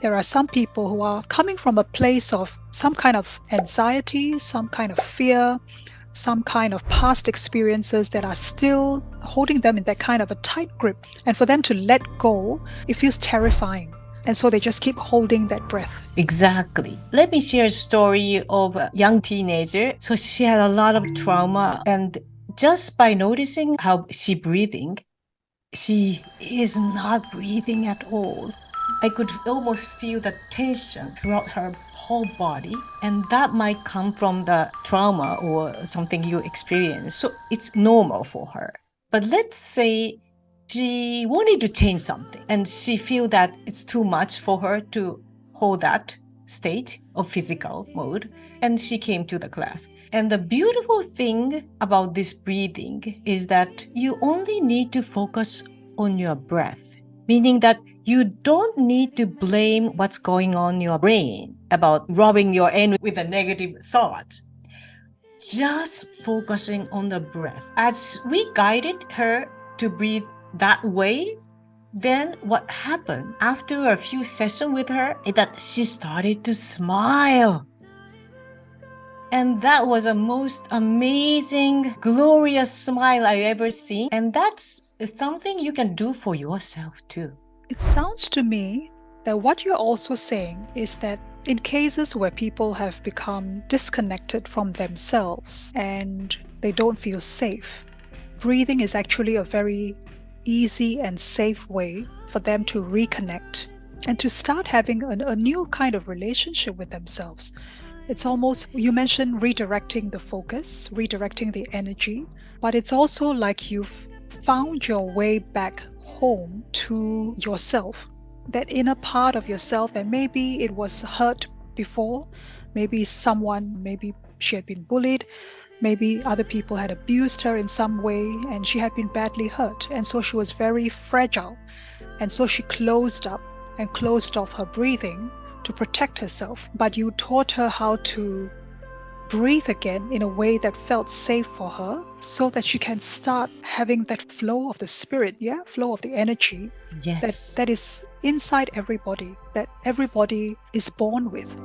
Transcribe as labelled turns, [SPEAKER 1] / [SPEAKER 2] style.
[SPEAKER 1] There are some people who are coming from a place of some kind of anxiety, some kind of fear, some kind of past experiences that are still holding them in that kind of a tight grip. And for them to let go, it feels terrifying. And so they just keep holding that breath.
[SPEAKER 2] Exactly. Let me share a story of a young teenager. So she had a lot of trauma, and just by noticing how she breathing, she is not breathing at all. I could almost feel the tension throughout her whole body, and that might come from the trauma or something you experience. So it's normal for her. But let's say she wanted to change something and she feel that it's too much for her to hold that state of physical mode, and she came to the class. And the beautiful thing about this breathing is that you only need to focus on your breath, meaning that you don't need to blame what's going on in your brain about robbing your end with a negative thought. Just focusing on the breath. As we guided her to breathe that way, then what happened after a few sessions with her is that she started to smile. And that was a most amazing, glorious smile I ever seen. And that's something you can do for yourself too.
[SPEAKER 1] It sounds to me that what you're also saying is that in cases where people have become disconnected from themselves and they don't feel safe, breathing is actually a very easy and safe way for them to reconnect and to start having a new kind of relationship with themselves. It's almost, you mentioned redirecting the focus, redirecting the energy, but it's also like you've found your way back home to yourself, that inner part of yourself that maybe it was hurt before, maybe she had been bullied, maybe other people had abused her in some way and she had been badly hurt. And so she was very fragile. And so she closed up and closed off her breathing to protect herself. But you taught her how to breathe again in a way that felt safe for her so that she can start having that flow of the spirit, flow of the energy
[SPEAKER 2] Yes.
[SPEAKER 1] that is inside everybody, that everybody is born with.